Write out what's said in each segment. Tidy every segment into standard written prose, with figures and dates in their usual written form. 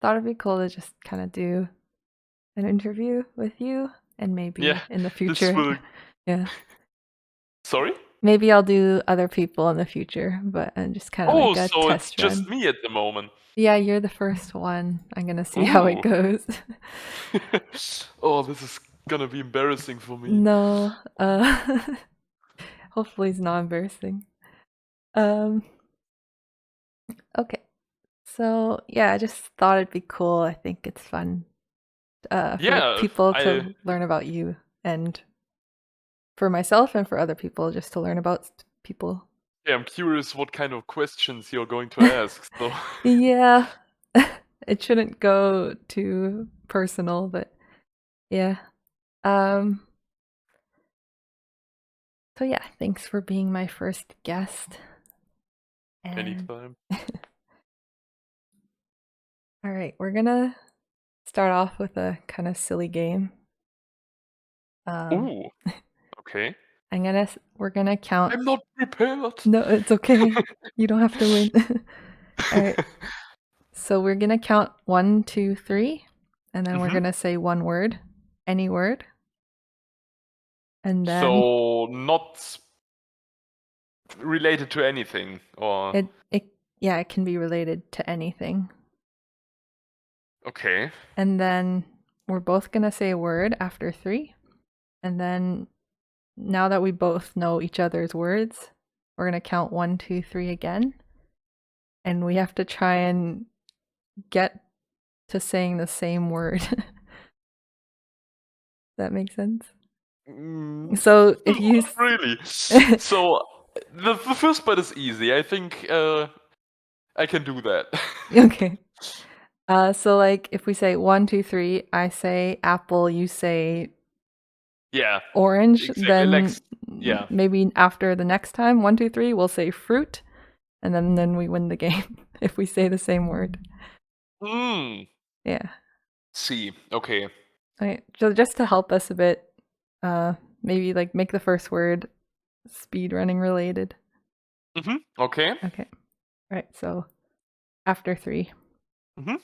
thought it'd be cool to just kind of do an interview with you, and maybe Yeah, in the this future. will. Yeah. Sorry? Maybe I'll do other people in the future, but just kind of Oh, like a so it's test just run. me at the moment. Yeah, you're the first one. I'm gonna see how it Ooh. goes. Oh, this is gonna be embarrassing for me. No, hopefully it's not embarrassing. Okay. So yeah, I just thought it'd be cool. I think it's fun for Yeah, people I to learn about you, and for myself and for other people just to learn about people. yeah, I'm curious what kind of questions you're going to ask. So Yeah. It shouldn't go too personal, but yeah. Um so yeah, thanks for being my first guest. And anytime. all right, we're gonna start off with a kind of silly game. Um Ooh, okay. we're gonna count. I'm not prepared. No, it's okay. You don't have to win. All right. So we're gonna count 1, 2, 3, and then we're Mhm. gonna say one word, any word, and then So not related to anything, or it yeah, it can be related to anything. okay. And then we're both gonna say a word after 3, and then now that we both know each other's words, we're gonna count 1, 2, 3 again, and we have to try and get to saying the same word. That makes sense? So if you Not really. So the first part is easy. I think I can do that. Okay. So like if we say 1, 2, 3, I say apple, you say Yeah, orange, exactly. Like, then yeah. maybe after the next time, 1, 2, 3, we'll say fruit, and then we win the game if we say the same word. Hmm. Yeah. See. Okay. Okay. So just to help us a bit, maybe like make the first word speed running related. Okay. Okay. All right. So after 3. Mhm.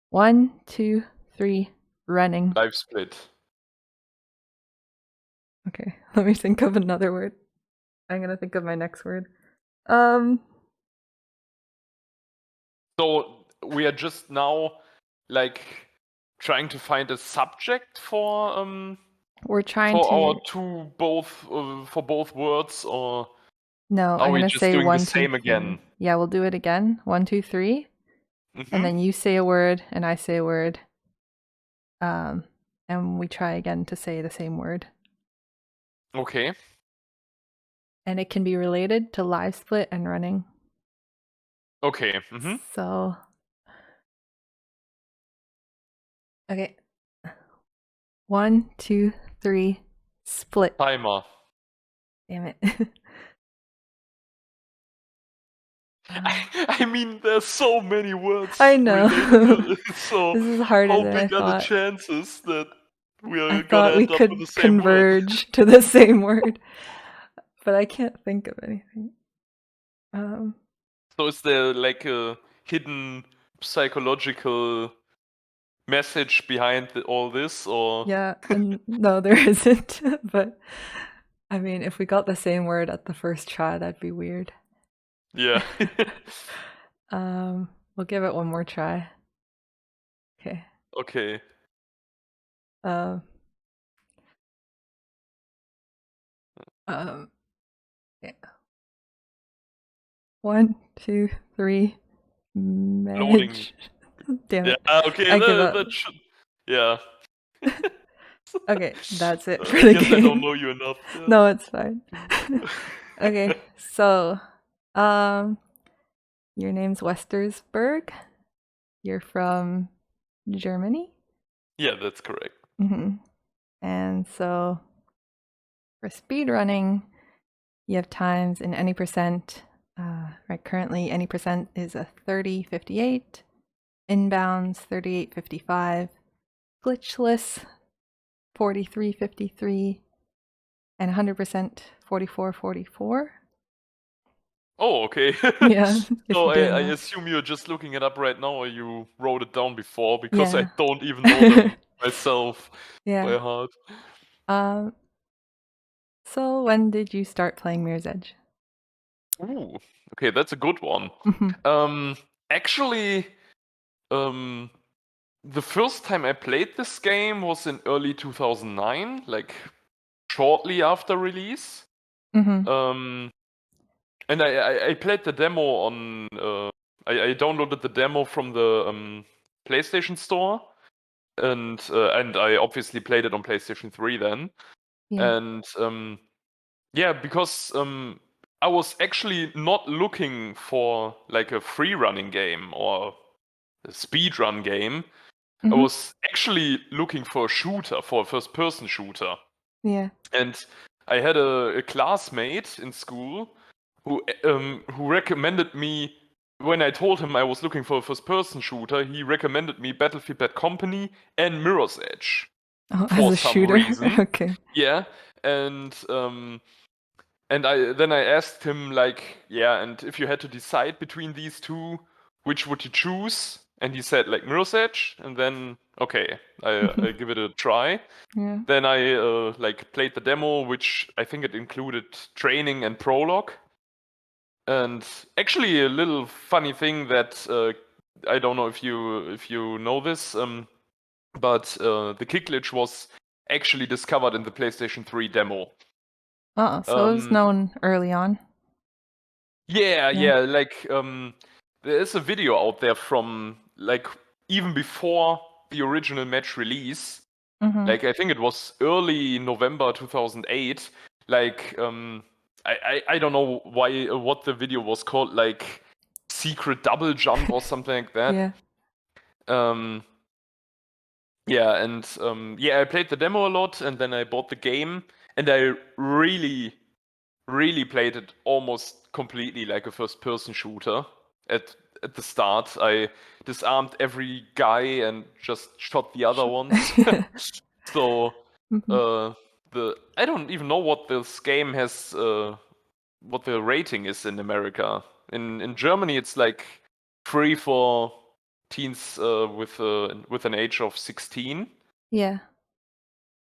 1, 2, 3, running. Live split. Okay. Let me think of another word. I'm gonna think of my next word. Um. So we are just now like trying to find a subject We're trying for our to. two both for both words, or No, are I'm we gonna just say doing the 1, 2, same 3. again? Yeah, we'll do it again. 1, 2, 3, and Mhm. then you say a word and I say a word. And we try again to say the same word. Okay. And it can be related to live split and running. Okay. Mhm. So, okay. 1, 2, 3, split. Timer. Damn it. I mean, there's so many words I know. related to it, so This is harder how than I big are the thought. chances that we I are gonna thought we end up with could the same word? converge to the same word, but I can't think of anything. Um, So is there like a hidden psychological message behind all this, or yeah, and no, there isn't. But I mean, if we got the same word at the first try, that'd be weird. yeah? We'll give it one more try. Okay. Okay. Um, yeah. 1, 2, 3, Loading. Medj. Damn Yeah. it. Okay. I give up. That should. Yeah. Okay, that's it for I the guess I don't game. know you enough. Yeah. No, it's fine. Okay, so um your name's Westersburg. You're from Germany? Yeah, that's correct. And so for speedrunning, you have times in any percent. Right, currently any percent is a 30:58, inbounds 38:55, glitchless 43:53, and 100% 44:44. Oh, okay. Yeah, if So you didn't I know. assume you're just looking it up right now, or you wrote it down before, because I Yeah. don't even know them myself Yeah. by heart. Um, so when did you start playing Mirror's Edge? Ooh, okay, that's a good one. Mhm. Um, actually, um, the first time I played this game was in early 2009, like shortly after release. Mhm. Um, and I played the demo on. I downloaded the demo from the PlayStation Store, and I obviously played it on PlayStation 3 then. Yeah. And yeah, because I was actually not looking for like a free running game or a speedrun game. I Mhm. was actually looking for a shooter, for a first person shooter. Yeah. And I had a classmate in school who recommended me, when I told him I was looking for a first person shooter, he recommended me Battlefield Bad Company and Mirror's Edge Oh, as for a some shooter. reason. Okay. Yeah, and I asked him, like, yeah, and if you had to decide between these two, which would you choose? And he said like Mirror's Edge, and then okay, I give it a try. Yeah. Then I like played the demo, which I think it included training and prologue. And actually, a little funny thing that I don't know if you know this, but the kick glitch was actually discovered in the PlayStation 3 demo. So it was known early on. Yeah, Yeah. yeah, like there is a video out there from like even before the original match release. Mhm. Like I think it was early November 2008. Like I don't know why what the video was called, like secret double jump or something like that. Yeah. Um yeah, and yeah, I played the demo a lot, and then I bought the game, and I really played it almost completely like a first person shooter. At the start, I disarmed every guy and just shot the other ones. So Mhm. uh, the I don't even know what this game has, what the rating is in America. In Germany, it's like free for teens with an age of 16. Yeah.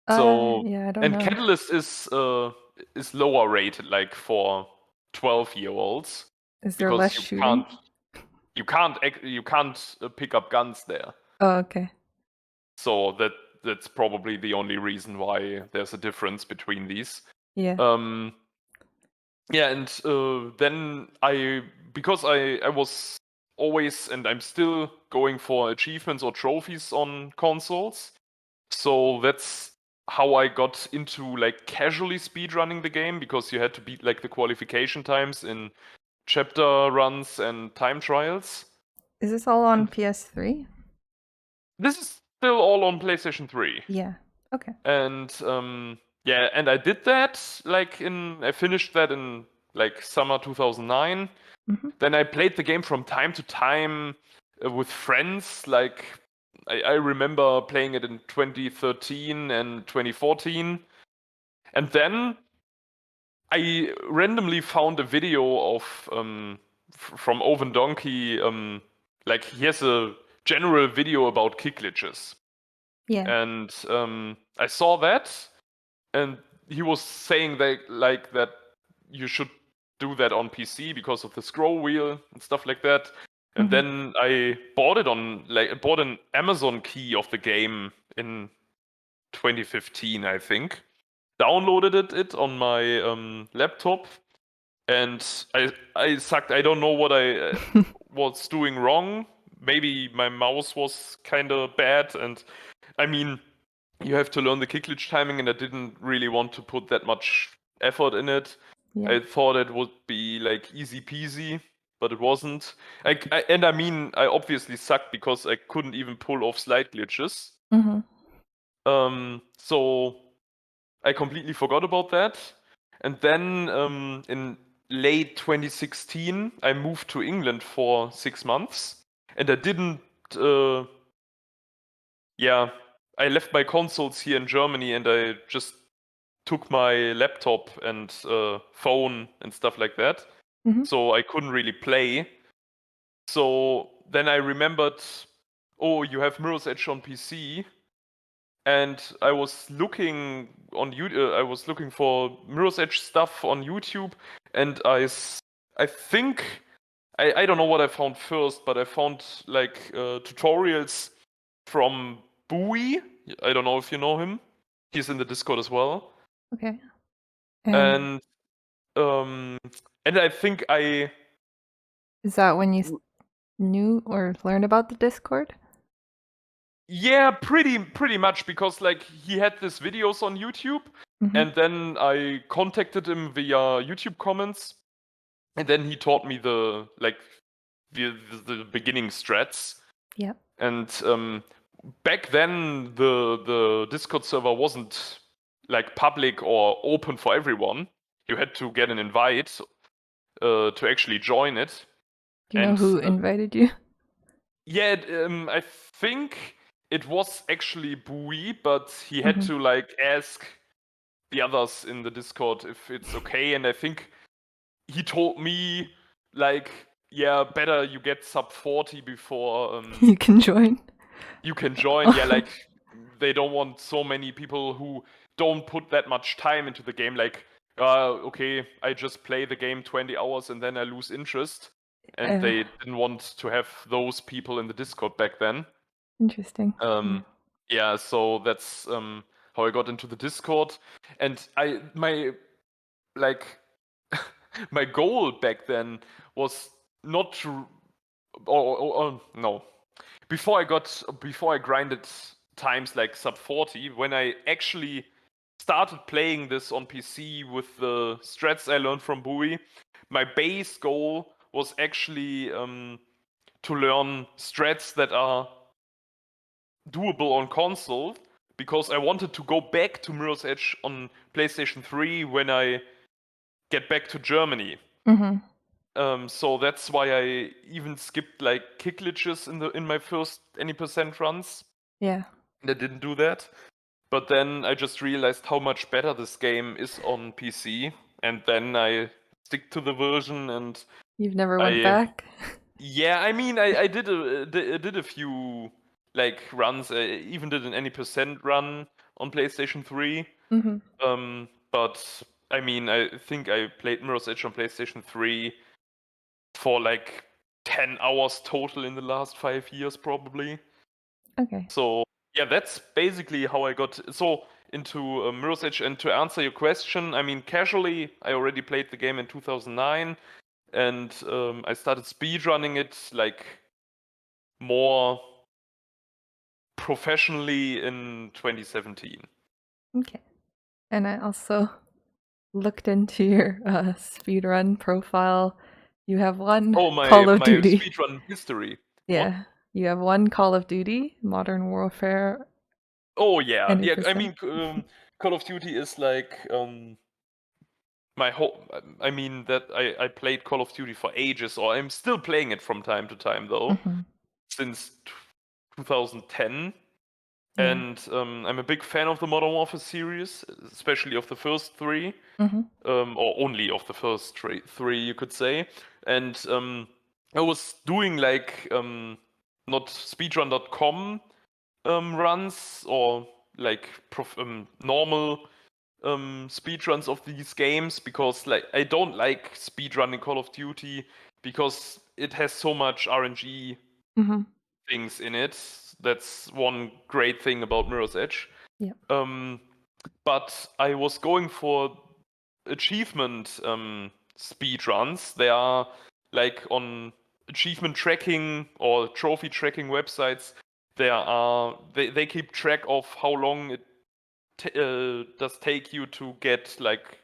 So Yeah, I don't and know. Catalyst is lower rated, like for 12-year-olds, Is there less because shooting? you can't pick up guns there. Oh, okay. So that's probably the only reason why there's a difference between these. Yeah. Um, yeah, and then because I was always, and I'm still going for achievements or trophies on consoles, so that's how I got into like casually speedrunning the game, because you had to beat like the qualification times in chapter runs and time trials. Is this all on And PS3? this is still all on PlayStation 3. Yeah. Okay. And yeah, and I did that I finished that in like summer 2009. Mhm. Then I played the game from time to time with friends. Like I remember playing it in 2013 and 2014. And then I randomly found a video of from Oven Donkey. Like he has a general video about kick glitches, Yeah. and I saw that, and he was saying that you should do that on PC because of the scroll wheel and stuff like that. And Mhm. then I bought an Amazon key of the game in 2015, I think. Downloaded it on my laptop, and I sucked. I don't know what I was doing wrong. Maybe my mouse was kind of bad, and I mean, you have to learn the kick glitch timing, and I didn't really want to put that much effort in it. Yeah. I thought it would be like easy peasy, but it wasn't. I mean, I obviously sucked because I couldn't even pull off slide glitches. Mhm. So I completely forgot about that. And then in late 2016, I moved to England for 6 months, and I didn't. Uh, yeah, I left my consoles here in Germany, and I just took my laptop and phone and stuff like that. so I couldn't really play. So then I remembered, oh, you have Mirror's Edge on PC, and I was looking on YouTube. I was looking for Mirror's Edge stuff on YouTube, and I think I don't know what I found first, but I found like tutorials from Bowie. I don't know if you know him. He's in the Discord as well. Okay. And um and I think I Is that when you knew or learned about the Discord? yeah, pretty much, because like he had these videos on YouTube, and then I contacted him via YouTube comments, and then he taught me the beginning strats. Yep. And back then the Discord server wasn't like public or open for everyone. You had to get an invite to actually join it. Do you know And who invited you? yeah, I think it was actually Bowie, but he had to like ask the others in the Discord if it's okay. And I think he told me like, yeah, better you get sub 40 before You can join. you can join. Yeah, like they don't want so many people who don't put that much time into the game. Like, okay, I just play the game 20 hours and then I lose interest. And they didn't want to have those people in the Discord back then. Interesting. Yeah, so that's how I got into the Discord. And my my goal back then was not to, no, before I grinded times like sub 40, when I actually started playing this on PC with the strats I learned from Bowie, my base goal was actually to learn strats that are doable on console, because I wanted to go back to Mirror's Edge on PlayStation 3 when I get back to Germany. So that's why I even skipped like kick glitches in my first any percent runs. Yeah. And I didn't do that. But then I just realized how much better this game is on PC, and then I stick to the version. And You've never went back? yeah, I mean, I did a few like runs. I even did an any percent run on PlayStation 3. But I mean, I think I played Mirror's Edge on PlayStation 3 for like 10 hours total in the last 5 years, probably. Okay. So yeah, that's basically how I got into Mirror's Edge. And to answer your question, I mean, casually, I already played the game in 2009, and I started speedrunning it like more professionally in 2017. Okay. And I also looked into your speedrun profile. You have one Call of My Duty. speedrun history. Yeah. What? You have one Call of Duty, Modern Warfare. Oh yeah, Any yeah. I percent. mean, Call of Duty is like my whole. I mean that I played Call of Duty for ages, or I'm still playing it from time to time though, since 2010. Yeah. And I'm a big fan of the Modern Warfare series, especially of the first three, or only of the first three, you could say. And I was doing like not speedrun.com runs, or like normal speedruns of these games, because like I don't like speedrunning Call of Duty because it has so much RNG things in it. That's one great thing about Mirror's Edge. Yeah. But I was going for achievement speedruns. They are like on achievement tracking or trophy tracking websites. They keep track of how long it does take you to get like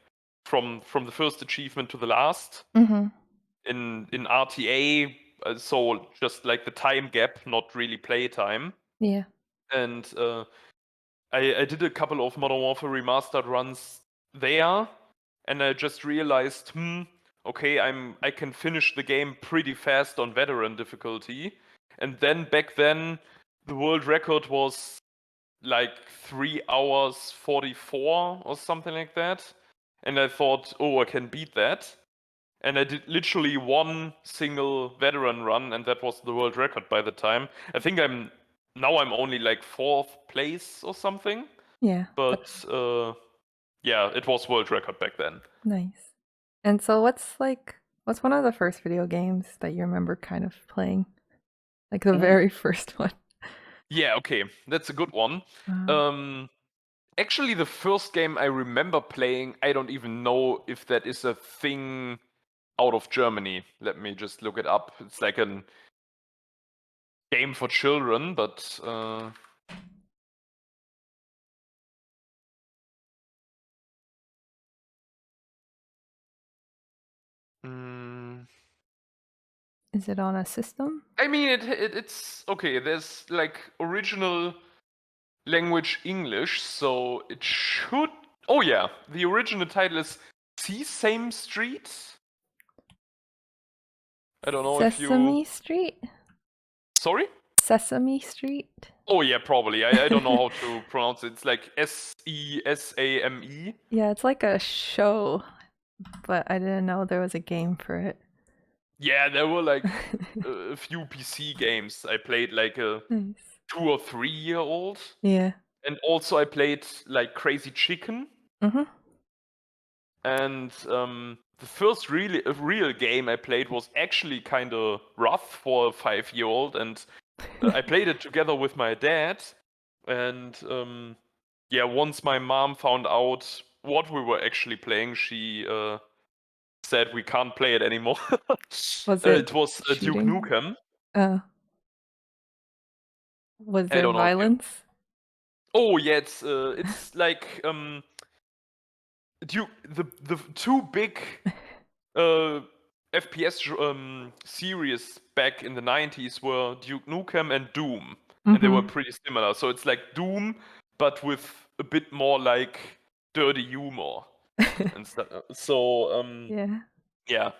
from the first achievement to the last in RTA. So just like the time gap, not really play time. Yeah. And I did a couple of Modern Warfare Remastered runs there, and I just realized, okay, I can finish the game pretty fast on veteran difficulty. And then back then, the world record was like 3 hours 44 or something like that. And I thought, oh, I can beat that. and I did literally one single veteran run, and that was the world record by the time. I think I'm only like 4th place or something, Yeah. but yeah, it was world record back then. Nice. And so what's one of the first video games that you remember kind of playing? Like the Ooh. very first one. Yeah, okay, that's a good one. Actually, the first game I remember playing, I don't even know if that is a thing out of Germany. Let me just look it up. It's like a game for children, but Is it on a system? I mean, it's okay. There's like original language English, so it should. Oh yeah, the original title is Sesame Street. I don't know if you. Sesame Street? Sorry? Sesame Street? Oh yeah, probably. I don't know how to pronounce it. It's like Sesame. Yeah, it's like a show, but I didn't know there was a game for it. Yeah, there were like a few PC games. I played like a Nice. 2 or 3-year-old, Yeah. and also I played like Crazy Chicken. Mm-hmm. And the first real game I played was actually kind of rough for a 5-year-old, and I played it together with my dad. And yeah, once my mom found out what we were actually playing, she said we can't play it anymore. Was It it was Duke shooting? Nukem. Was I there don't know if you. violence? Oh yeah, it's like Duke the two big FPS series back in the 90s were Duke Nukem and Doom, and they were Mm-hmm. pretty similar. So it's like Doom, but with a bit more like dirty humor and stuff. So Yeah. yeah,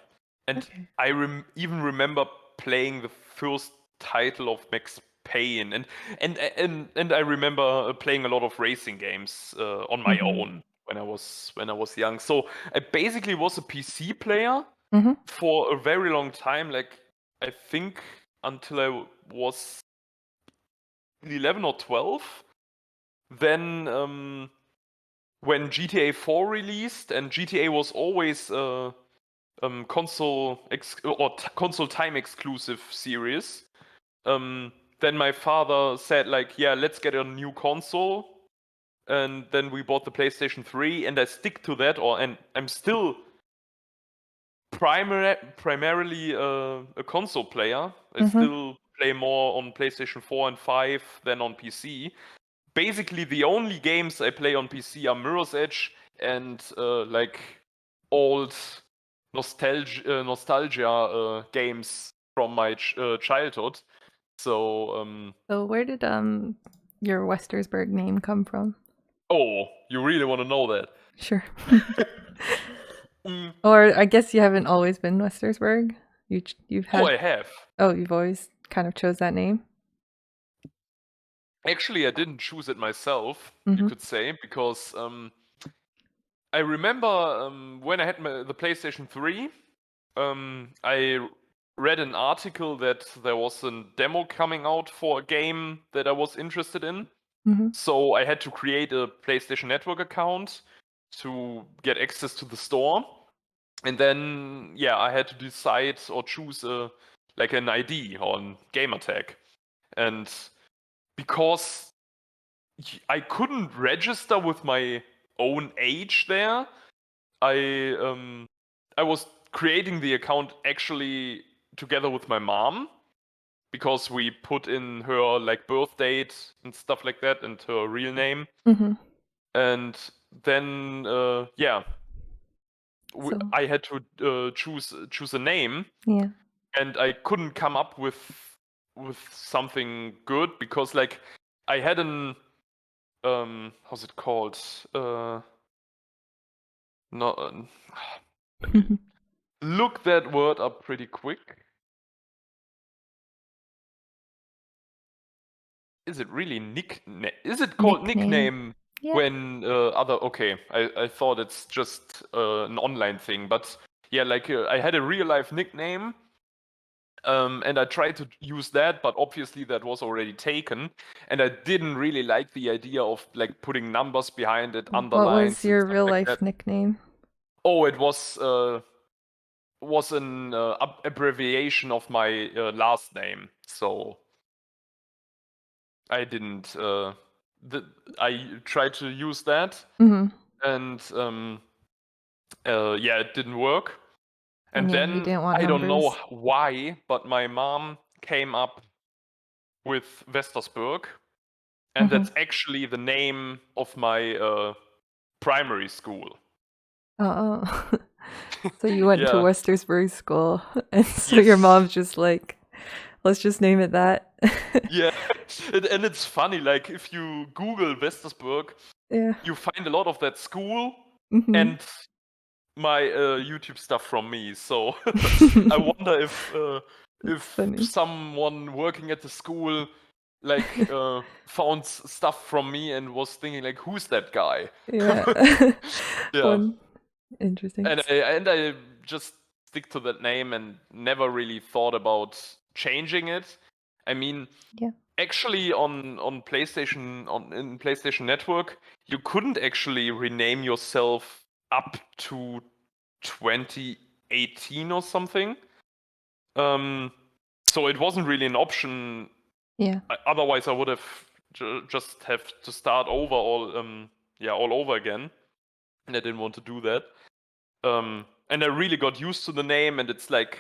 and Okay. I even remember playing the first title of Max Payne, and I remember playing a lot of racing games on my Mm-hmm. own when I was young. So I basically was a PC player Mm-hmm. for a very long time. Like I think until I was 11 or 12. Then when GTA 4 released, and GTA was always console time exclusive series. Then my father said like, yeah, let's get a new console, and then we bought the PlayStation 3, and I stick to that, and I'm still primarily a console player. I Mm-hmm. still play more on PlayStation 4 and 5 than on PC. Basically, the only games I play on PC are Mirror's Edge and like old nostalgia games from my childhood. So, So where did your Westersburg name come from? oh, you really want to know that? Sure. Mm, Or I guess you haven't always been Westersburg. You've oh, had I have. you've always kind of chose that name. Actually, I didn't choose it myself, you Mm-hmm. could say, because I remember when I had the PlayStation 3, I read an article that there was a demo coming out for a game that I was interested in. Mm-hmm. So I had to create a PlayStation Network account to get access to the store. And then, yeah, I had to decide or choose like an ID or a gamer tag. And because I couldn't register with my own age there, I was creating the account actually together with my mom, because we put in her like birth date and stuff like that and her real name. Mm-hmm. And then yeah, So I had to choose a name, yeah. and I couldn't come up with something good, because like I had an how's it called, no let me look that word up pretty quick. Is it really nickname? Is it called Nickname. nickname Yeah. when other? Okay, I thought it's just an online thing, but yeah, like I had a real life nickname. And I tried to use that, but obviously that was already taken. And I didn't really like the idea of like putting numbers behind it, What was underlines and your stuff real like life that. nickname? Oh, it was an abbreviation of my last name, so I didn't. I tried to use that, Mm-hmm. and yeah, it didn't work. And And yeah, you then didn't want I don't know numbers. why, but my mom came up with Westersburg, and Mm-hmm. that's actually the name of my primary school. Oh. So you went to Yeah. Westersburg school, and so your Yes. mom's just like, let's just name it that. Yeah. And it's funny, like if you Google Westersburg, Yeah. you find a lot of that school Mm-hmm. and my YouTube stuff from me. So I wonder That's if funny. someone working at the school like found stuff from me and was thinking like, who's that guy? Yeah. Yeah. Fun. Interesting. And I just stick to that name and never really thought about changing it. I mean, Yeah. actually on PlayStation in PlayStation Network, you couldn't actually rename yourself up to 2018 or something. So it wasn't really an option. Yeah. Otherwise, I would have just have to start over all over again, and I didn't want to do that. And I really got used to the name, and it's like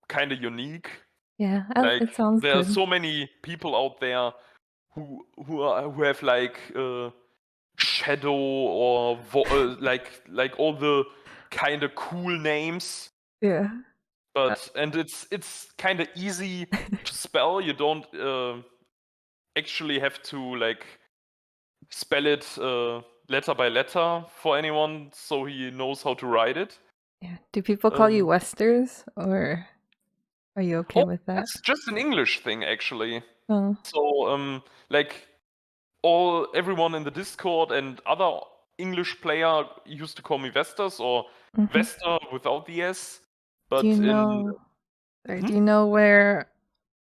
kind of unique. Yeah. Like It sounds there are good. so many people out there who have like Shadow or like all the kind of cool names, Yeah. but and it's kind of easy to spell. You don't actually have to like spell it letter by letter for anyone, so he knows how to write it. Yeah. Do people call you Um, Westers, or are you okay oh, with that? that's just an English thing actually. Oh. So like everyone in the Discord and other English player used to call me Vestas or Mm-hmm. Vesta without the S. Do you But in know? Or hmm? do you know where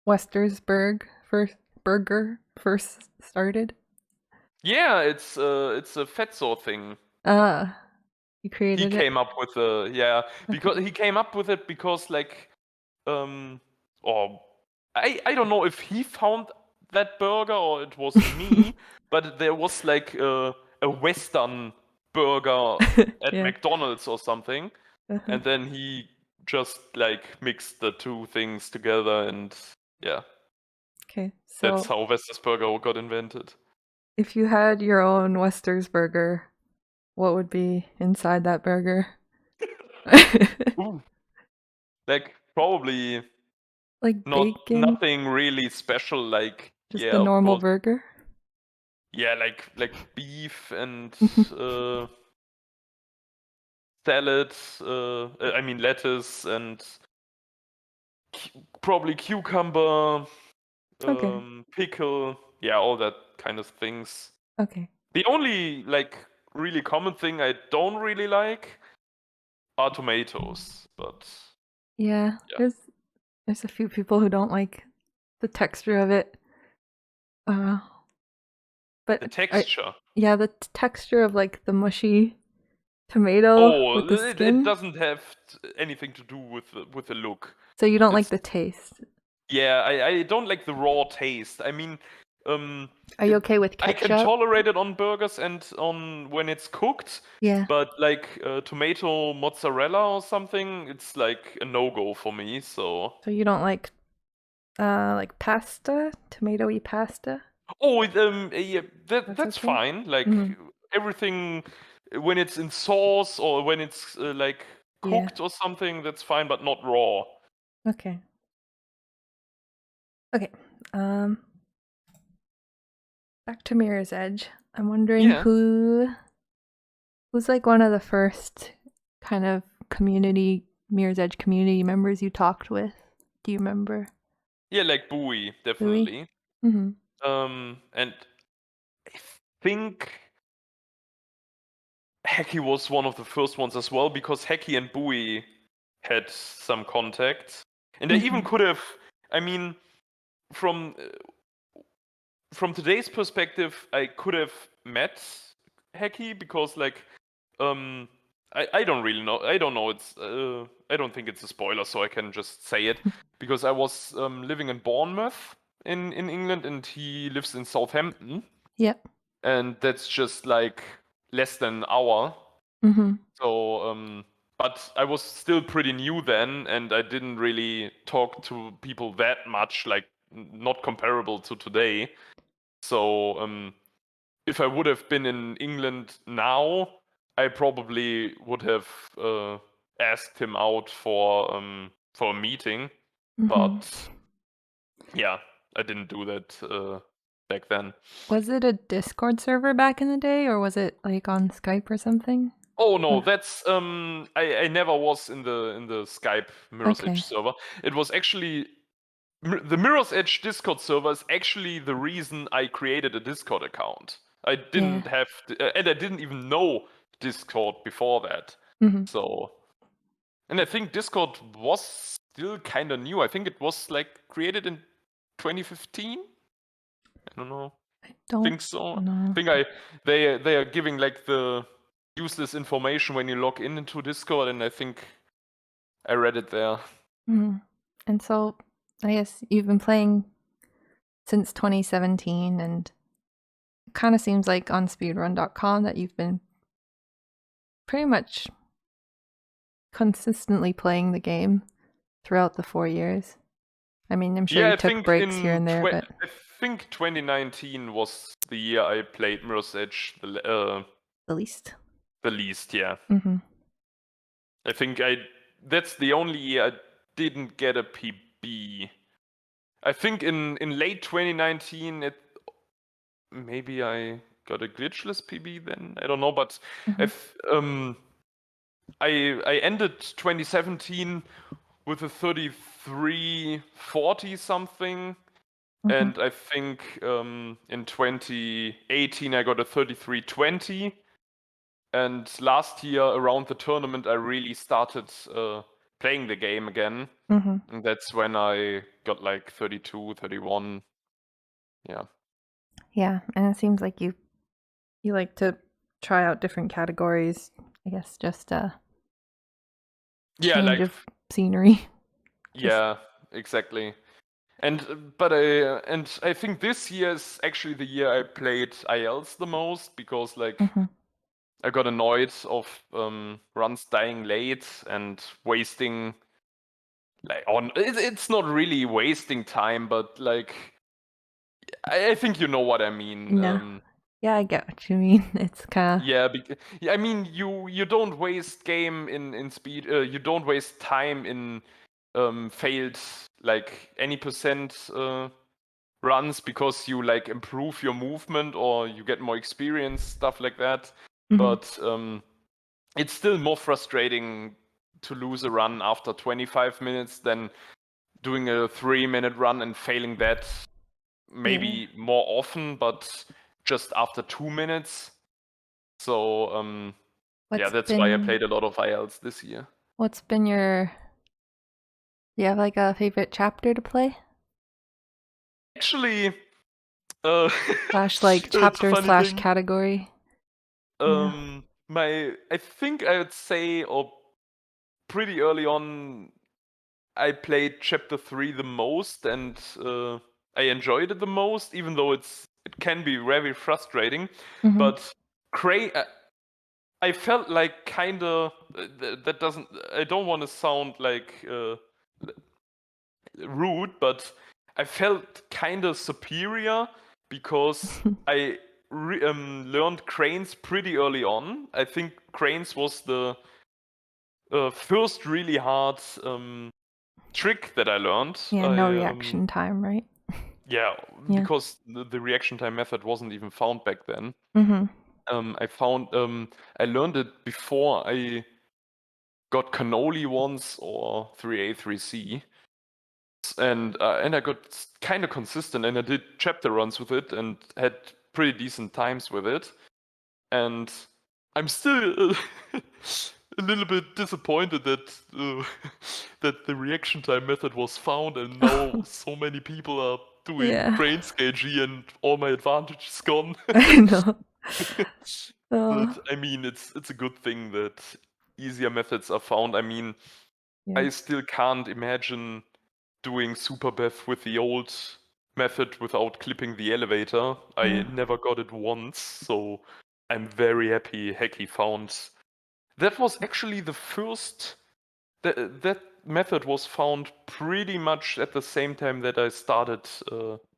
Westersburg first started? Yeah, it's a Fetzo thing. Ah, you He created it. came up with a yeah because Okay. he came up with it because like um or I don't know if he found that burger or it was me, but there was like a Western burger at Yeah. McDonald's or something, Uh-huh. and then he just like mixed the two things together, and yeah, Okay. that's So how Westersburger got invented. if you had your own Wester's burger, what would be inside that burger? Ooh. Like probably Like bacon? nothing really special. Like Just yeah, the of normal course, burger? yeah, like beef and Mhm. uh, salad. I mean lettuce and probably cucumber, Okay. pickle. Yeah, all that kind of things. Okay. The only like really common thing I don't really like are tomatoes, but Yeah, yeah, there's a few people who don't like the texture of it. Uh, the but texture. yeah, the texture of like the mushy tomato Oh, with the it skin. doesn't have anything to do with the look. So you don't like It's the taste. yeah, I don't like the raw taste. I mean, um, Are you it, okay with I can ketchup? tolerate it on burgers and on when it's cooked, Yeah. but like tomato mozzarella or something, it's like a no-go for me. So So you don't like pasta, tomatoey pasta? oh, yeah, That's that's okay. fine. Like Mm-hmm. everything when it's in sauce or when it's like Yeah. cooked or something, that's fine, but not raw. Okay. Okay. Um, Back to Mirror's Edge. I'm wondering Yeah, who's like one of the first kind of Mirror's Edge community members you talked with? Do you remember? yeah, like Bowie, Louis? definitely. Mm-hmm. And I think Hacky was one of the first ones as well because Hacky and Bowie had some contact, and I even could have. I mean, from today's perspective, I could have met Hacky because I don't really know. I don't know. I don't think it's a spoiler, so I can just say it because I was living in Bournemouth in England, and he lives in Southampton. Yep. And that's just like less than an hour. So, but I was still pretty new then, and I didn't really talk to people that much, like not comparable to today. So, if I would have been in England now, I probably would have asked him out for a meeting. But yeah, I didn't do that back then. Was it a Discord server back in the day, or was it like on Skype or something? Oh no, that's I never was in the Skype Mirror's Edge server. It was actually the Mirror's Edge Discord server is actually the reason I created a Discord account. I didn't have and I didn't even know Discord before that. So, and I think Discord was still kind of new. I think it was like created in 2015. I don't know. Think so. know. I think they are giving like the useless information when you log into Discord, and I think I read it there. And so I guess you've been playing since 2017, and it kind of seems like on speedrun.com that you've been pretty much consistently playing the game throughout the 4 years. I mean, I'm sure you took breaks here and there, but I think 2019 was the year I played Mirror's Edge the least. The least, yeah. I think that's the only year I didn't get a PB. I think in late 2019 maybe I got a glitchless PB then. I don't know, but I ended 2017 with a 3340 something, and I think in 2018 I got a 3320. And last year, around the tournament, I really started playing the game again. And that's when I got like 32, 31. Yeah. Yeah, and it seems like you like to try out different categories. I guess just change of scenery. Yeah, exactly. And I think this year is actually the year I played ILs the most because like I got annoyed of runs dying late and wasting it's not really wasting time, but like I think you know what I mean. No. Yeah, I get what you mean. It's kind of yeah. I mean, you don't waste game in speed. You don't waste time in failed like any percent runs because you like improve your movement or you get more experience, stuff like that. But it's still more frustrating to lose a run after 25 minutes than doing a 3-minute run and failing that maybe more often, but just after 2 minutes. So yeah, that's why I played a lot of ILs this year. What's been do you have like a favorite chapter to play? Actually, slash like chapter slash category. I think I would say, or pretty early on, I played chapter 3 the most, and I enjoyed it the most, even though it can be very frustrating. But I felt like kinda that doesn't. I don't want to sound like rude, but I felt kinda superior because I learned cranes pretty early on. I think cranes was the first really hard trick that I learned. Yeah, no reaction time, right? Yeah, because the reaction time method wasn't even found back then. I learned it before I got cannoli once or 3A, 3C. And I got kind of consistent, and I did chapter runs with it and had pretty decent times with it. And I'm still a little bit disappointed that that the reaction time method was found, and now so many people are doing Yeah, cranes KG, and all my advantage is gone. I know. But Oh, I mean, it's a good thing that easier methods are found. I mean, yeah, I still can't imagine doing super Bev with the old method without clipping the elevator. I yeah, never got it once, so I'm very happy Hacky found. That was actually the first. That method was found pretty much at the same time that I started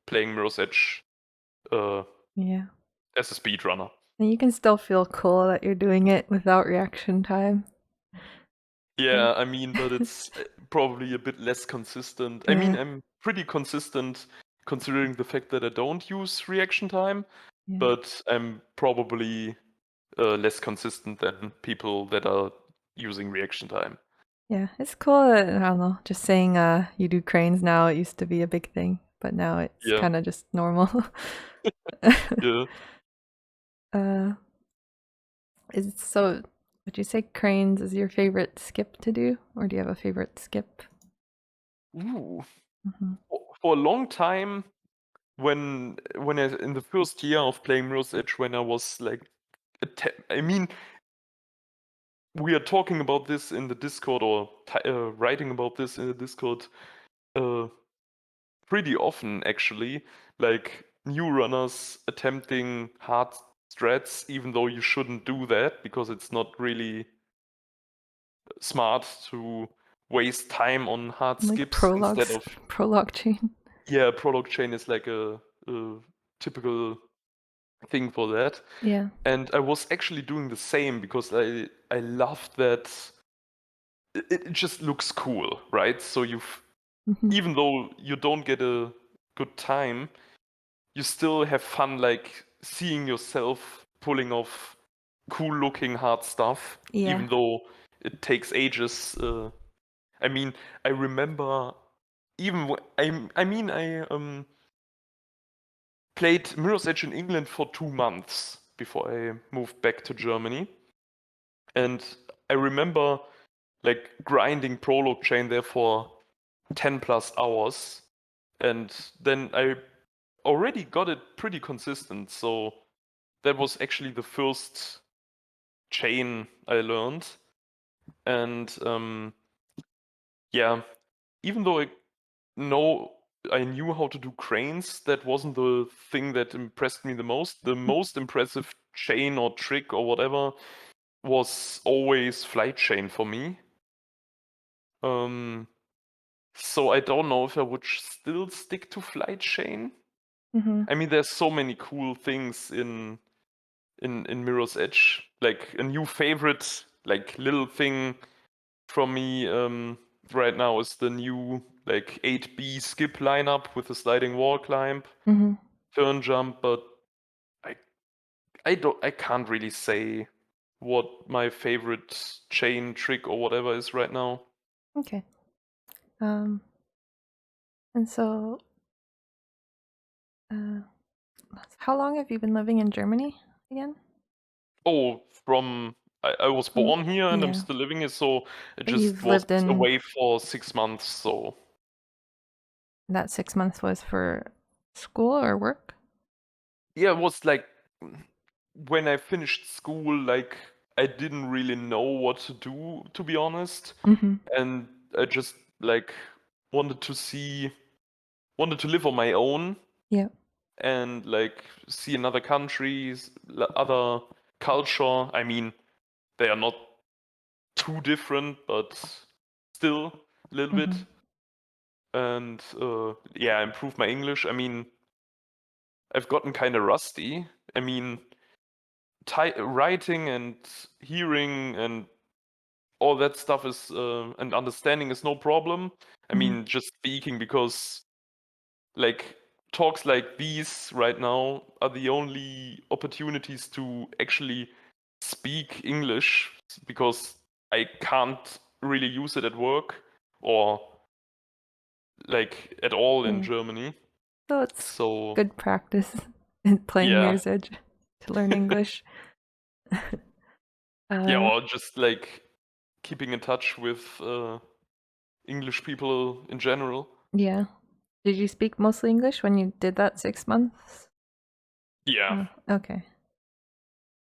playing Mirror's Edge uh, yeah. as a speedrunner. And you can still feel cool that you're doing it without reaction time. Yeah, I mean, but it's probably a bit less consistent. I mean, Yeah, I'm pretty consistent considering the fact that I don't use reaction time, yeah, but I'm probably less consistent than people that are using reaction time. yeah. It's cool that, I don't know, just saying you do cranes now. It used to be a big thing, but now it's Yeah, kind of just normal. yeah. uh, so? Would you say cranes is your favorite skip to do, or do you have a favorite skip? Ooh. Hmm. For a long time, when I in the first year of playing Mirror's Edge, when I was like, I mean, we are talking about this in the Discord, or writing about this in the Discord uh, pretty often actually. Like new runners attempting hard strats, even though you shouldn't do that because it's not really smart to waste time on hard Like skips instead of, prologue chain. yeah, prologue chain is like a typical thing for that. Yeah. And I was actually doing the same because I love that it just looks cool, right? So Hmm. even though you don't get a good time, you still have fun, like seeing yourself pulling off cool looking hard stuff, Yeah. even though it takes ages. I mean, I remember even I mean I played Mirror's Edge in England for 2 months before I moved back to Germany, and I remember like grinding prologue chain there for 10 plus hours, and then I already got it pretty consistent. So that was actually the first chain I learned. And yeah, even though know I knew how to do cranes, that wasn't the thing that impressed me the most. The most impressive chain or trick or whatever was always flight chain for me. Um, so I don't know if I would still stick to flight chain. Hmm. I mean, there's so many cool things in Mirror's Edge. Like a new favorite, like little thing from me right now is the new like 8B skip lineup with the sliding wall climb, Hmm. turn jump, but I I can't really say what my favorite chain trick or whatever is right now. Okay. Um, and so, uh, how long have you been living in Germany again? Oh, from I was From, born here and I'm yeah, still living here, so I but just you've was lived in away for 6 months. So that 6 months was for school or work? yeah, it was like when I finished school, like I didn't really know what to do, to be honest, Hmm. and I just like wanted to see, wanted to live on my own Yeah. and like see another countries, other culture. I mean, they are not too different, but still a little Hmm. bit. And yeah, improve my English. I mean, I've gotten kind of rusty. I mean, writing and hearing and all that stuff is and understanding is no problem. I Hmm. mean, just speaking, because like talks like these right now are the only opportunities to actually speak English, because I can't really use it at work or like at all in Yeah. Germany. So it's So good practice in playing yeah, Mirror's Edge to learn English. yeah, Uh, or just like keeping in touch with English people in general. Yeah. Did you speak mostly English when you did that 6 months? Yeah. Okay.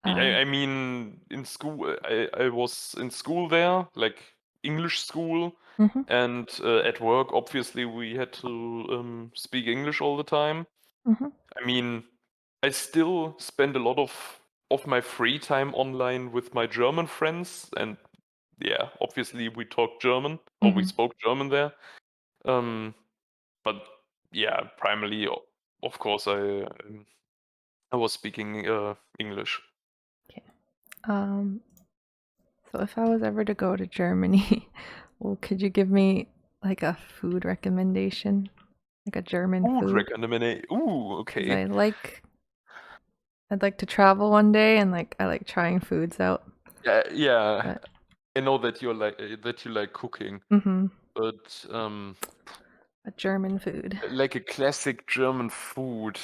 I mean, in school, I was in school there, like English school, Mhm. and at work, obviously, we had to speak English all the time. Mhm. I mean, I still spend a lot of my free time online with my German friends, and yeah, obviously we talk German or we Mhm. spoke German there. But yeah, primarily, of course, I was speaking English. Okay. So if I was ever to go to Germany, well, could you give me like a food recommendation, like a German Food food? recommendation. Ooh, Because okay. I'd like to travel one day, and like I like trying foods out. Yeah. But I know that you like cooking, mhm, but a German food. like a classic German food.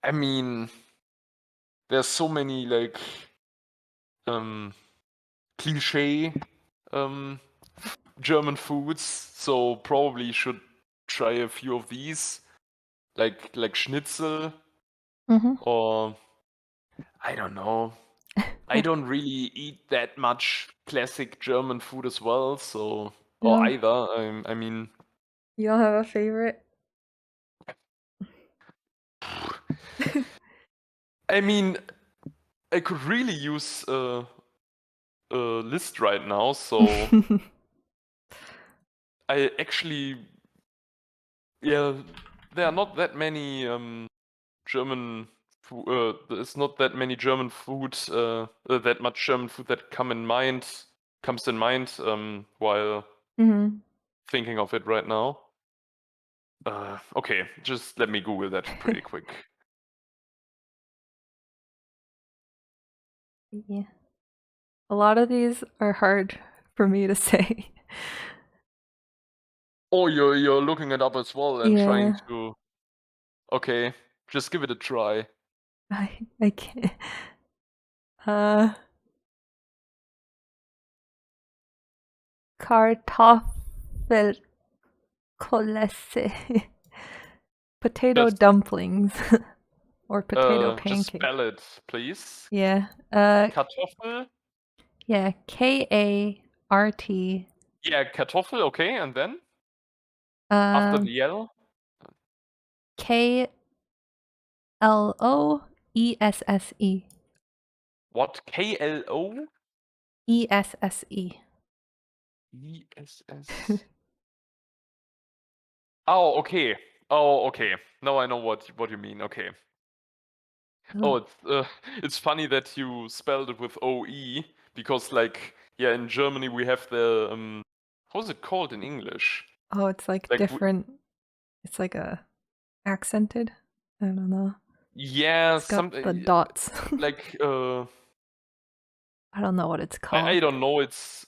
I mean, there's so many like um cliche um German foods, so probably should try a few of these, like Schnitzel Mhm. or I don't know. I don't really eat that much classic German food as well, so You or don't, either. I mean, you don't have a favorite? I mean, I could really use a list right now, so I actually, yeah, there are not that many German there's not that many German food that much German food that comes in mind while Mhm. thinking of it right now. Okay, just let me Google that pretty quick. Yeah. A lot of these are hard for me to say. Oh, you're looking it up as well and trying Yeah, to. Okay, just give it a try. I can't. Uh, Kartoffelkulesse. Potato Just dumplings or potato just pancake. spell it, please. Yeah. Kartoffel. Yeah. Kart. Yeah, Kartoffel. Okay, and then after Um. the L, Kloesse. what? KLO Esse. ESS. Oh, okay. Oh, okay. Now I know what you mean. Okay. Oh, it's funny that you spelled it with OE because like yeah, in Germany we have the how's it called in English? Oh, it's like Like different. It's like a accented. I don't know. yeah, It's got some the dots. like I don't know what it's I called. don't know, it's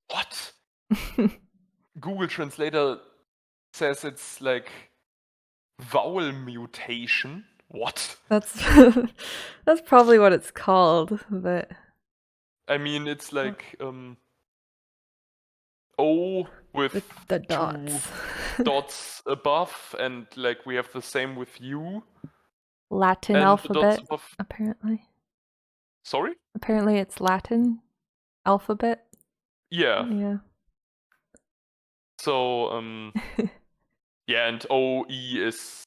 what? Google Translator says it's like vowel mutation. What? That's that's probably what it's called, but I mean, it's like O with with the two dots. dots above, and like we have the same with U Latin and the dots alphabet, above. apparently. Sorry? Apparently it's Latin alphabet. Yeah. Yeah. So yeah, and OE is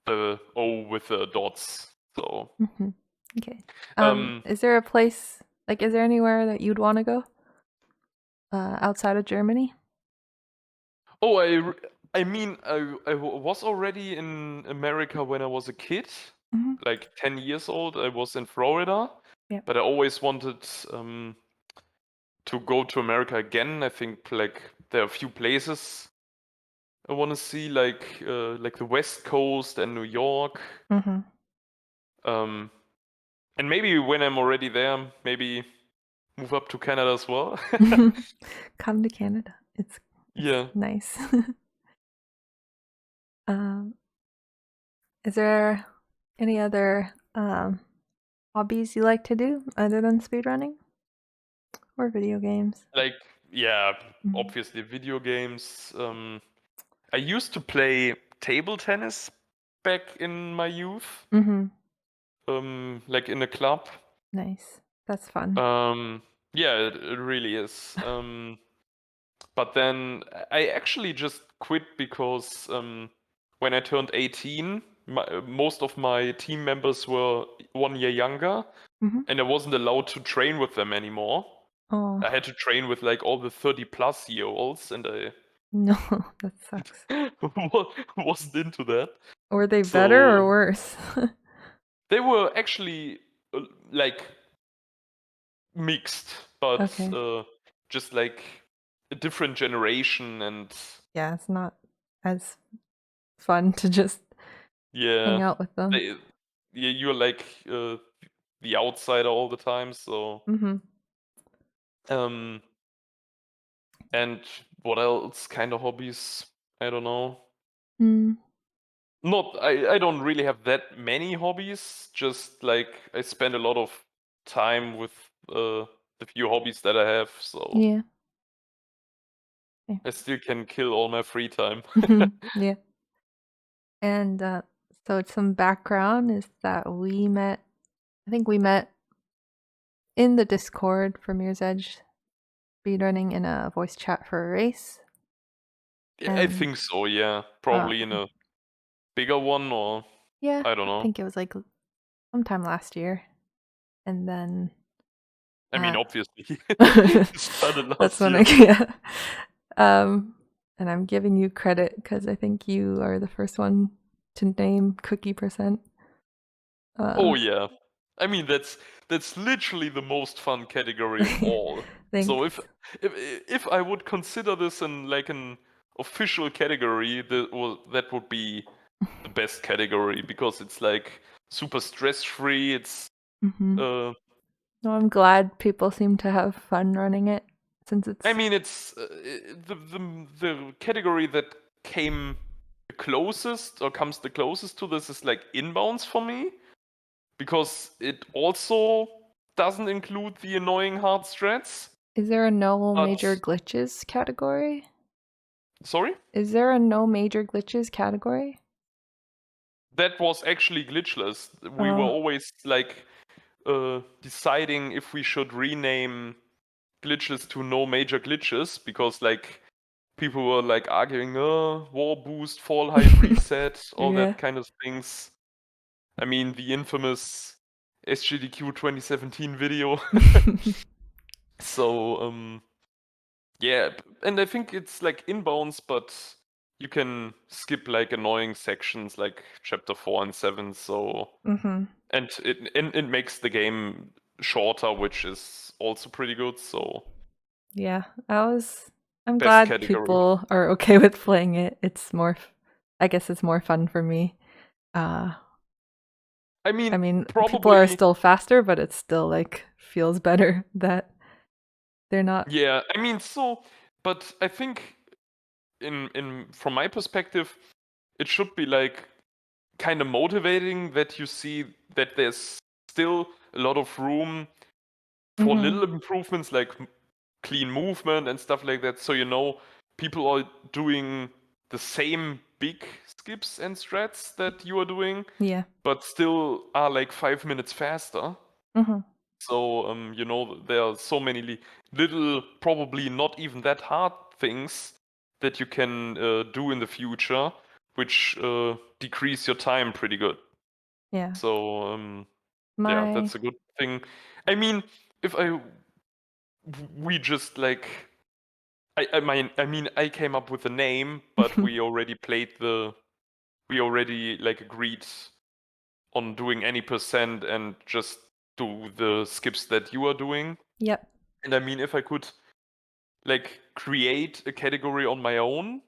the O with the dots. So Mhm. Okay. um Is there a place, like, is there anywhere that you'd want to go outside of Germany? oh I mean I was already in America when I was a kid, Hmm. like 10 years old. I was in Florida, Yeah. but I always wanted to go to America again. I think like there are a few places I want to see, like the West Coast and New York. Hmm. Um, and maybe when I'm already there, maybe move up to Canada as well. Come to Canada. It's Yeah. nice. um, is there any other hobbies you like to do other than speedrunning? or video games? Like, yeah, Mhm. obviously video games. I used to play table tennis back in my youth, Mhm. like in a club. Nice. That's fun. Yeah, it really is. But then I actually just quit because when I turned 18, most of my team members were 1 year younger, Mhm. and I wasn't allowed to train with them anymore. Oh, I had to train with like all the 30-plus-year-olds, and I no, that sucks. wasn't into that. Were they better or So worse? they were actually like mixed, but Okay. just like a different generation, and Yeah, it's not as fun to just hang yeah, out with them. they, yeah, you're like the outsider all the time. So Mhm. um, and what else? Kind of hobbies? I don't know. Mm. Not, I don't really have that many hobbies. Just like I spend a lot of time with the few hobbies that I have. So Yeah. Yeah. I still can kill all my free time. Yeah. And so some background is that we met, I think we met in the Discord for Mirror's Edge speedrunning in a voice chat for a race. Yeah, I And think so. Yeah, uh, probably in a bigger one, or yeah, I don't I know. think it was like sometime last year. And then I mean, obviously, it started that's last when year. yeah. And I'm giving you credit because I think you are the first one to name Cookie%. Oh yeah. I mean, that's literally the most fun category of all. So Thanks. if I would consider this in like an official category, that would be the best category because it's like super stress free. It's Hmm. uh, No, I'm glad people seem to have fun running it since I it's. mean, it's the category that came the closest or comes the closest to this is like inbounds for me, because it also doesn't include the annoying hard strats. Is there a no major But glitches category? sorry, Is there a no major glitches category? that was actually glitchless. We were Oh, always like deciding if we should rename glitches to no major glitches, because like people were like arguing, war boost, fall height reset, all yeah. that kind of things. I mean, the infamous SGDQ 2017 video. So yeah, and I think it's like inbounds, but you can skip like annoying sections like chapter 4 and 7. So Hmm. and it makes the game shorter, which is also pretty good. So Yeah, I'm best glad category. people are okay with playing it. It's more, I guess it's more fun for me. Uh, I I mean, mean, people are probably still faster, but it still like feels better that they're not. yeah. I mean, so but I think in from my perspective, it should be like kind of motivating that you see that there's still a lot of room for Hmm. little improvements like clean movement and stuff like that. So people are doing the same big skips and strats that you are doing, Yeah. but still are like 5 minutes faster. Hmm. So there are so many little, probably not even that hard things that you can do in the future, which decrease your time pretty good. Yeah. So yeah, My that's a good thing. I mean, if I we just like I came up with the name, but we already like agreed on doing any percent and just do the skips that you are doing. Yep. And I mean, if I could like create a category on my own,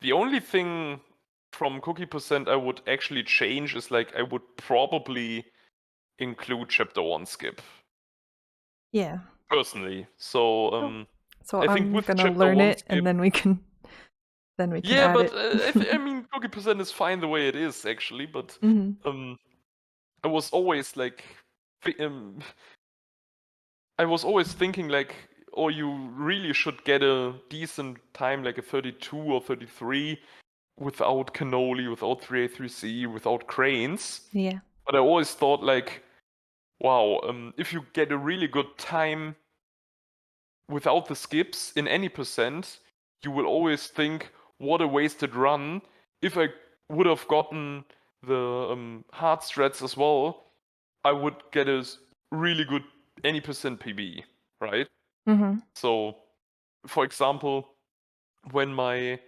the only thing from Cookie% I would actually change is like I would probably include chapter 1 skip Yeah. personally. So Oh. So I think I'm with gonna chapter learn 1 it and skip, then we can yeah, add but it. I mean, Cookie% is fine the way it is actually. But Hmm. um, I was always like, thi- um, I was always thinking like, or you really should get a decent time, like a 32 or 33, without cannoli, without 3A3C, without cranes. Yeah. But I always thought like, wow, if you get a really good time without the skips in any percent, you will always think, what a wasted run. If I would have gotten the hard strats as well, I would get a really good any percent PB, right? Mm-hmm. So, for example, when my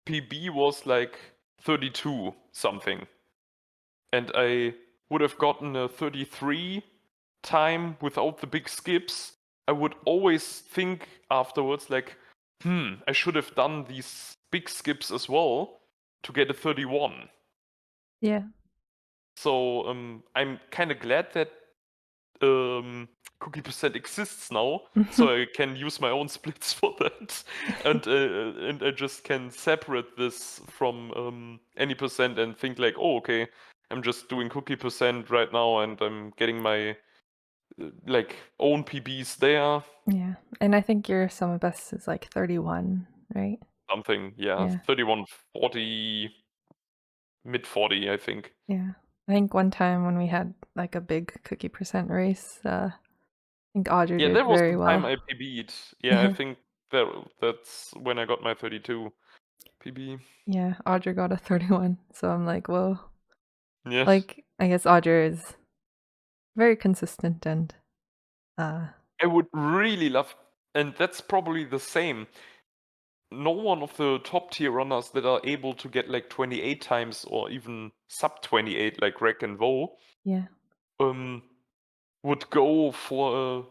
PB was like 32 something, and I would have gotten a 33 time without the big skips, I would always think afterwards like, I should have done these big skips as well to get a 31. Yeah. So I'm kind of glad that Cookie Percent exists now, so I can use my own splits for that, and I just can separate this from any percent and think like, oh, okay, I'm just doing Cookie Percent right now, and I'm getting my like own PBs there. Yeah. And I think your sum of best is like 31, right? Something, yeah, Yeah. 3140, mid 40, I think. Yeah. I think one time when we had like a big cookie percent race, I think Audrey Yeah, did that was the very time well. I PB'd. Yeah, I think that's when I got my 32 PB. Yeah, Audrey got a 31. So I'm like, whoa. Yeah. Like, I guess Audrey is very consistent and I would really love, and that's probably the same. No one of the top tier runners that are able to get like 28 times or even sub 28, like Rek and Vo, yeah. would go for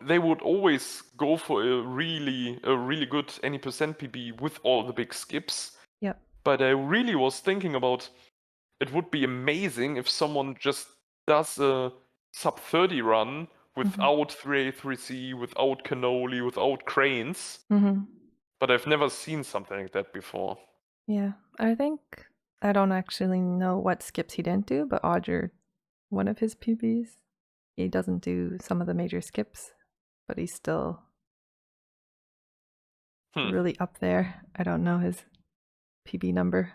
they would always go for a really good any percent PB with all the big skips. Yep. But I really was thinking about, it would be amazing if someone just does a sub 30 run without 3A3C, without cannoli, without cranes. Mm-hmm. But I've never seen something like that before. Yeah. I think I don't actually know what skips he didn't do, but Audrey, one of his PBs, he doesn't do some of the major skips, but he's still really up there. I don't know his PB number.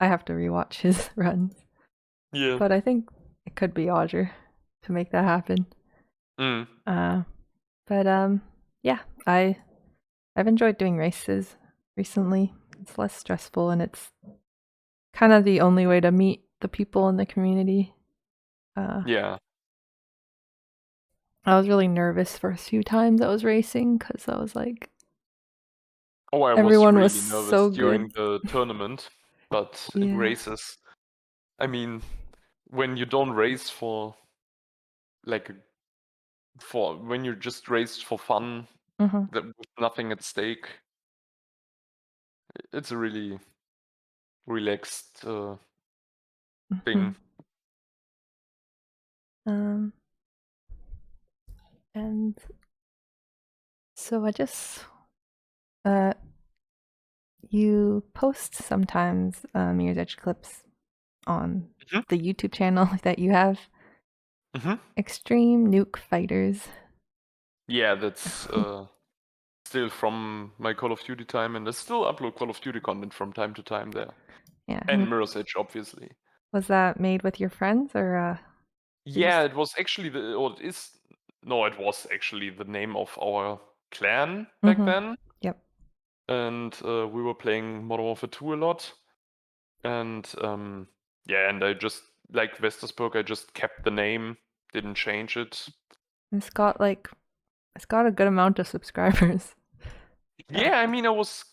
I have to rewatch his runs. Yeah. But I think it could be Audrey to make that happen. Yeah, I've enjoyed doing races recently. It's less stressful and it's kind of the only way to meet the people in the community. Yeah. I was really nervous for a few times I was racing because I was like, Oh, I everyone was was really nervous so during good. the tournament, but in Yeah. races, I mean, when you don't race for like when you just race for fun, that with nothing at stake, it's a really relaxed thing. And so I just you post sometimes Mirror's Edge clips on the YouTube channel that you have. Extreme Nuke Fighters. Yeah, that's still from my Call of Duty time, and I still upload Call of Duty content from time to time there. Yeah. And Mirror's Edge, obviously. Was that made with your friends or Yeah, it was actually it was actually the name of our clan back then. Yep. And we were playing Modern Warfare 2 a lot. And yeah, and I just, like Westersburg, I just kept the name, didn't change it. It's got a good amount of subscribers. Yeah, I mean, I was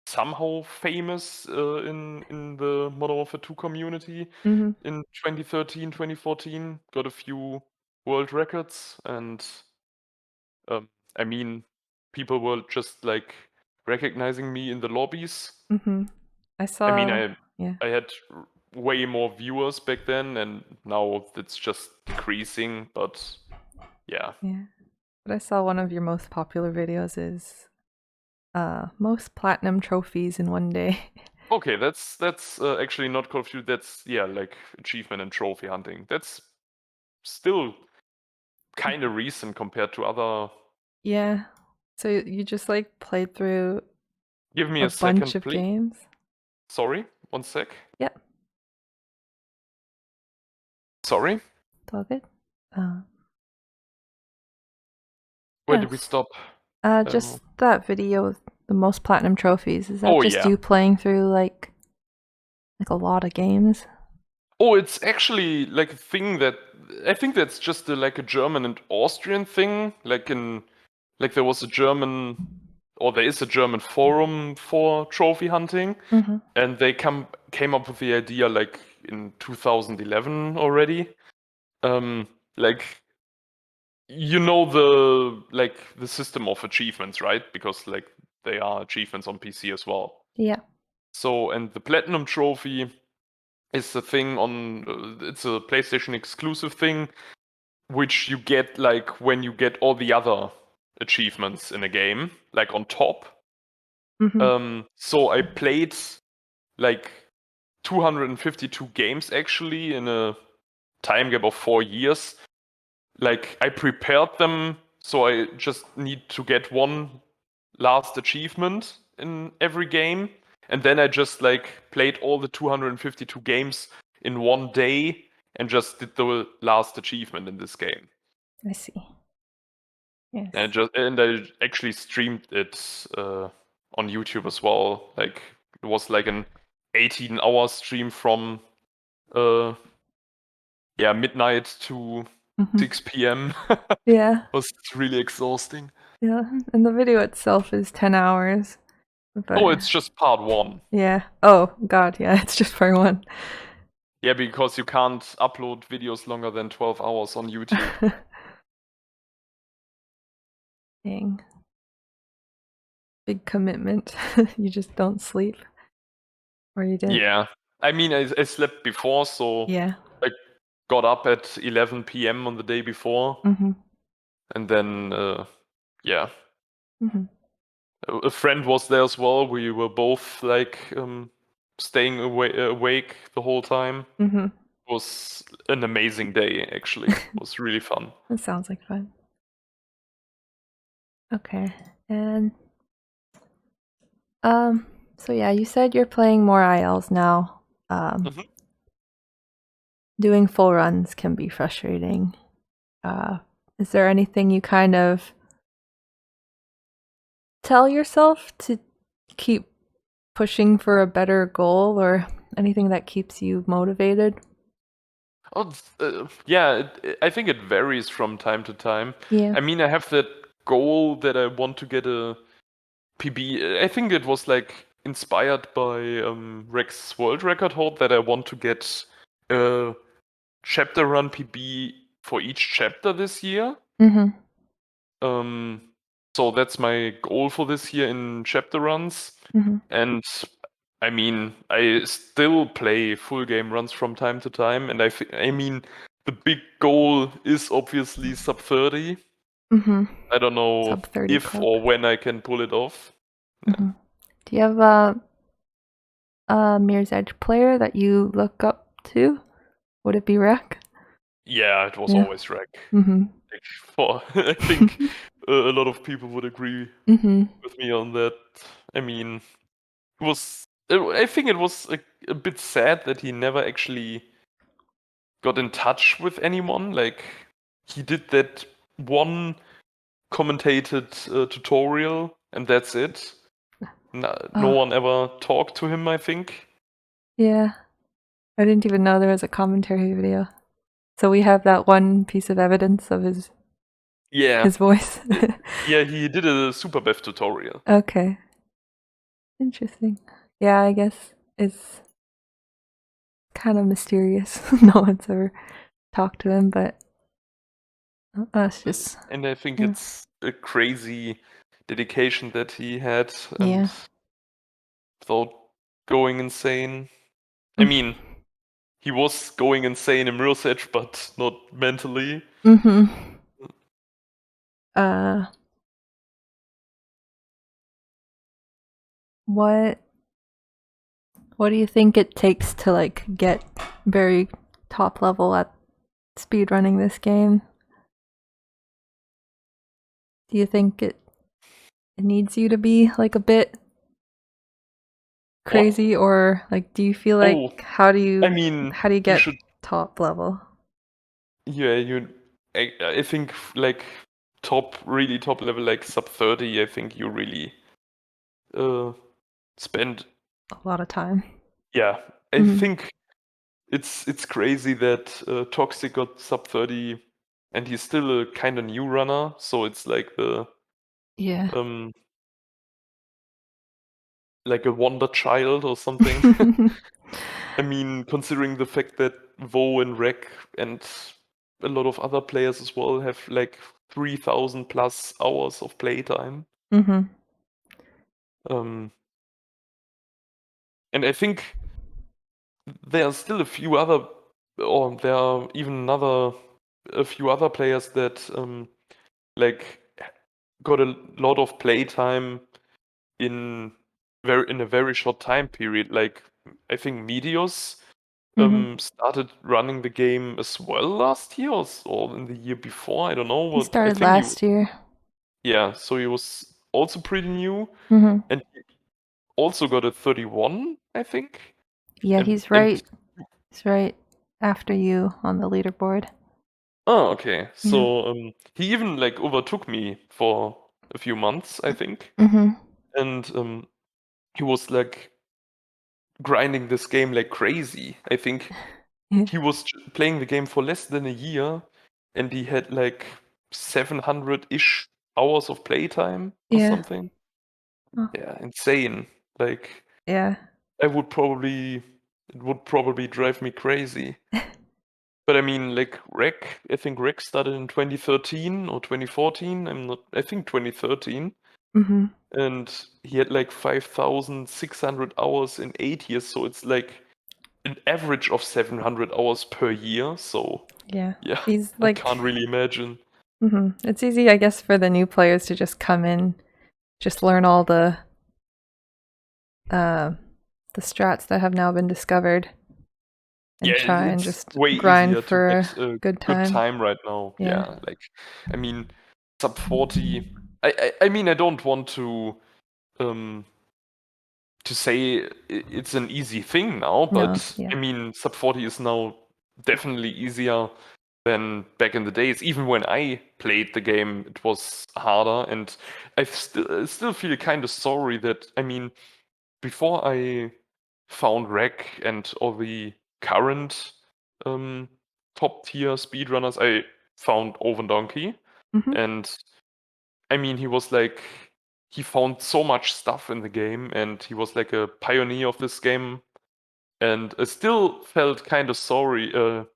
somehow famous in the Modern Warfare 2 community in 2013, 2014. Got a few world records, and I mean, people were just like recognizing me in the lobbies. I saw. I mean, Yeah. I had way more viewers back then, and now it's just decreasing. But yeah. Yeah. But I saw one of your most popular videos is most platinum trophies in one day. Okay, that's actually not Call of Duty. That's like achievement and trophy hunting. That's still kind of recent compared to other. Yeah. So you just like played through Give me a a bunch second, of please. games? Sorry, one sec. Yep, Sorry, it's all good. where did we Yes. stop? Just that video with the most platinum trophies. Is that Oh just yeah. you playing through like a lot of games? Oh, it's actually like a thing that I think that's just like a German and Austrian thing. Like there was a German, or there is a German forum for trophy hunting, Mm-hmm. and they came up with the idea like in 2011 already. Like the system of achievements, right? Because like they are achievements on PC as well. Yeah. So, and the platinum trophy is a thing on it's a PlayStation exclusive thing, which you get like when you get all the other achievements in a game, like on top. Mm-hmm. So I played like 252 games actually in a time gap of 4 years. Like I prepared them, so I just need to get one last achievement in every game, and then I just like played all the 252 games in one day and just did the last achievement in this game. I see. Yes. And I actually streamed it on YouTube as well. Like it was like an 18-hour stream from midnight to Mm-hmm. 6 p.m. Yeah. Was really exhausting. Yeah. And the video itself is 10 hours. But Oh, it's just part one. yeah. Oh god, yeah, it's just part one. Yeah, because you can't upload videos longer than 12 hours on YouTube. Dang. Big commitment. You just don't sleep. Or you didn't. Yeah. I mean, I slept before, so Yeah. I got up at 11 p.m. on the day before. Mm-hmm. And then, yeah. Mm-hmm. A friend was there as well. We were both like staying awake the whole time. Mm-hmm. It was an amazing day, actually. It was really fun. That sounds like fun. Okay. And so yeah, you said you're playing more ILs now. Mhm. Doing full runs can be frustrating. Is there anything you kind of tell yourself to keep pushing for a better goal, or anything that keeps you motivated? Oh, yeah, I think it varies from time to time. Yeah. I mean, I have that goal that I want to get a PB. I think it was like inspired by Rex's world record hold that I want to get a chapter run PB for each chapter this year. Mm-hmm. So that's my goal for this year in chapter runs. Mm-hmm. And I mean, I still play full game runs from time to time, and I mean, the big goal is obviously sub 30. Mm-hmm. I don't know Sub 30 if club. or when I can pull it off. Mm-hmm. Do you have a Mirror's Edge player that you look up to? Would it be Rec? Yeah, it was Yeah. always Rec. Mm-hmm. I think a lot of people would agree Mm-hmm. with me on that. I mean, I think it was a bit sad that he never actually got in touch with anyone. Like he did that one commentated tutorial, and that's it. No Oh, one ever talked to him, I think. yeah. I didn't even know there was a commentary video. So we have that one piece of evidence of Yeah. his voice. Yeah, he did a Super Bev tutorial. Okay. Interesting. Yeah, I guess it's kind of mysterious. No one's ever talked to him, but it's just And I think yeah. it's a crazy dedication that he had, and Yeah. without going insane. I Mm. mean, he was going insane in Mirror's Edge, but not mentally. Mhm. Uh, what do you think it takes to like get very top level at speedrunning this game? Do you think it needs you to be like a bit crazy, or like do you feel like how do you you get should. top level? Yeah, I think like really top level, like sub 30. I think you really spend. A lot of time. Yeah, I Mhm. think it's crazy that Toxic got sub 30, and he's still a kind of new runner. So it's like Yeah. like a wonder child or something. I mean, considering the fact that Vo and Rek and a lot of other players as well have like 3,000 plus hours of playtime. Mhm. Um, and I think there are still a few other, or there are even a few other players that like got a lot of playtime in a very short time period. Like I think Meteos Mhm. started running the game as well last year, or in the year before. I don't know, He but I started think last year. yeah. So he was also pretty new, Mhm. and he also got a 31, I think. Yeah, And he's right. He's right after you on the leaderboard. oh, okay. Yeah. So he even like overtook me for a few months, I think, Mhm. and he was like grinding this game like crazy. I think Yeah. he was playing the game for less than a year, and he had like 700-ish hours of playtime or Yeah. something. Oh, Yeah, insane. Like yeah. it would probably drive me crazy. But I mean, like I think Rek started in 2013 or 2014. I think 2013. Mhm. And he had like 5,600 hours in 8 years. So it's like an average of 700 hours per year. So Yeah. yeah, He's I like, can't really imagine. it's easy, I guess, for the new players to just come in, just learn all uh the strats that have now been discovered Yeah, and try and it's just way grind easier to for get a a good good time. time right now. Yeah. Yeah, like I mean, sub 40. I mean, I don't want um to say it's an easy thing now, No, but yeah. I mean, sub 40 is now definitely easier than back in the days. Even when I played the game, it was harder, and I still feel kind of sorry that I mean, before I found Rek and all the current um, top tier speedrunners, I found Oven Donkey, Mhm. and I mean, he found so much stuff in the game, and he was like a pioneer of this game. And I still felt kind of sorry, or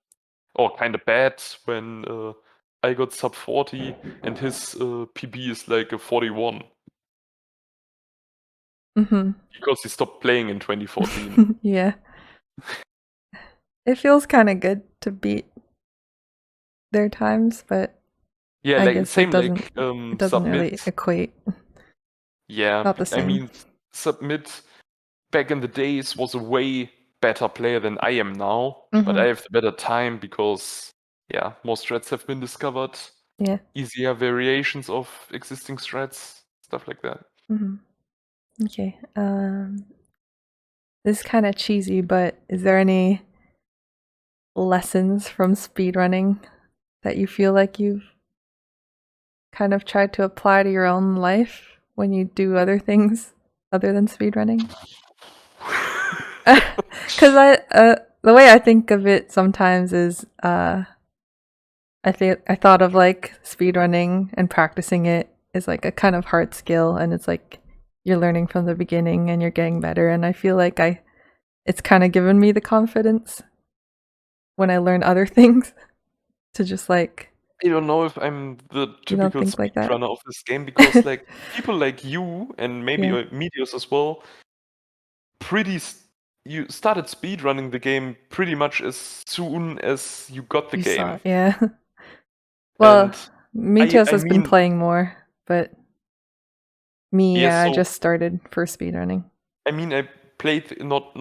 kind of bad when I got sub 40 and his PB is like a 41 Mhm. because he stopped playing in 2014. Yeah. It feels kind of good to beat their times, but Yeah, I like guess it same doesn't like really submit. equate. Yeah, Not the I same. mean, submit back in the days was a way better player than I am now, but I Mhm. have the better time because, yeah, more strats have been discovered, Yeah. easier variations of existing strats, stuff like that. Mhm. Okay. This is kind of cheesy, but is there any lessons from speedrunning that you feel like you've kind of tried to apply to your own life when you do other things other than speedrunning? Because the way I think of it sometimes is, I thought of like speedrunning and practicing it is like a kind of hard skill, and it's like you're learning from the beginning and you're getting better. And I feel like it's kind of given me the confidence when I learn other things to just like, I don't know if I'm the you don't typical think like that? speedrunner of this game because like people like you and maybe Yeah, Meteos as well, pretty you started speedrunning the game pretty much as soon as you got the you saw game. it. Yeah. Well, And Meteos I has been mean, playing more, but me, yeah, yeah, I so just started for speedrunning. I mean, I played not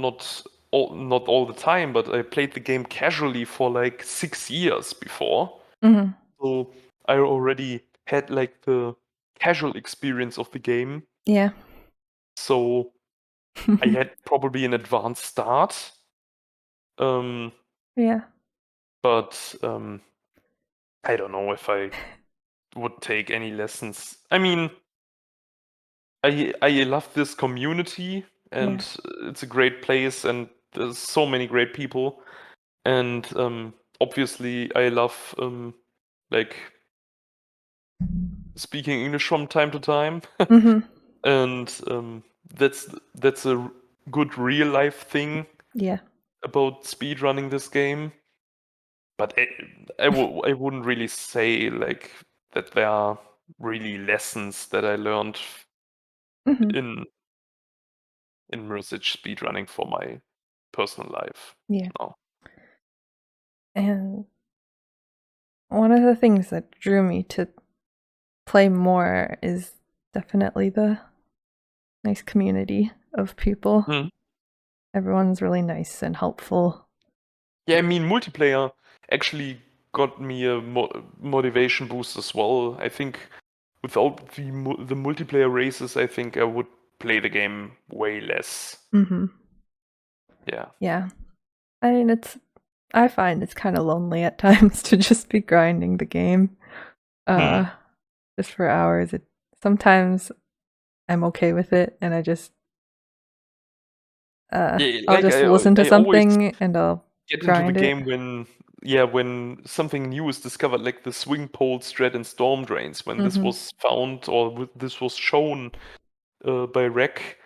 all the time, but I played the game casually for like 6 years before. Hmm. So I already had like casual experience of the game. Yeah. So I had probably an advanced start. Yeah. But I don't know if I would take any lessons. I mean, I love this community, and it's a great place, and there's so many great people, and obviously I love like speaking English from time to time, Mm-hmm. and that's a good real life thing Yeah. about speedrunning this game. But I wouldn't really say like that there are really lessons that I learned Mm-hmm. in immersive speedrunning for my personal life. Yeah. No. And one of the things that drew me to play more is definitely the nice community of people. Mm. Everyone's really nice and helpful. Yeah, I mean multiplayer actually got me a motivation boost as well. I think without the multiplayer races, I think I would play the game way less. Mm-hmm. Yeah. Yeah. I mean, I find it's kind of lonely at times to just be grinding the game, just for hours. Sometimes I'm okay with it, and I just, Yeah, I'll like just listen to I always something and I'll get into the grind it. game when something new is discovered, like the swing pole strat and storm drains. When this Mm-hmm. was found or this was shown by Rec,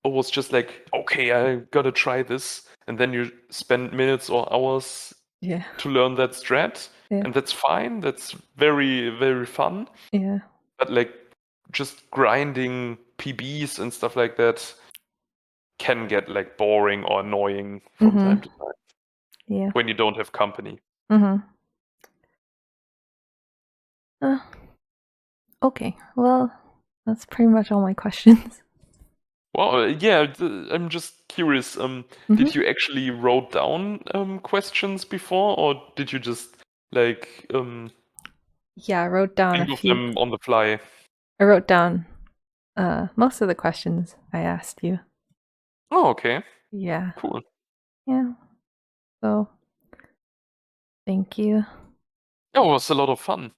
it was just like, okay, I gotta try this, and then you spend minutes or hours Yeah. to learn that strat, Yeah. and that's fine. That's very very fun. Yeah. But like just grinding PBs and stuff like that can get like boring or annoying from Mm-hmm. time to time Yeah. when you don't have company. Mm-hmm. Uh, okay. Well, that's pretty much all my questions. Well, yeah, I'm just curious. Mm-hmm. Did you actually wrote down questions before, or did you just like Yeah, I wrote down a think of few. them on the fly? I wrote down most of the questions I asked you. Oh, okay, Yeah. cool. Yeah. So, thank you. Oh, it was a lot of fun.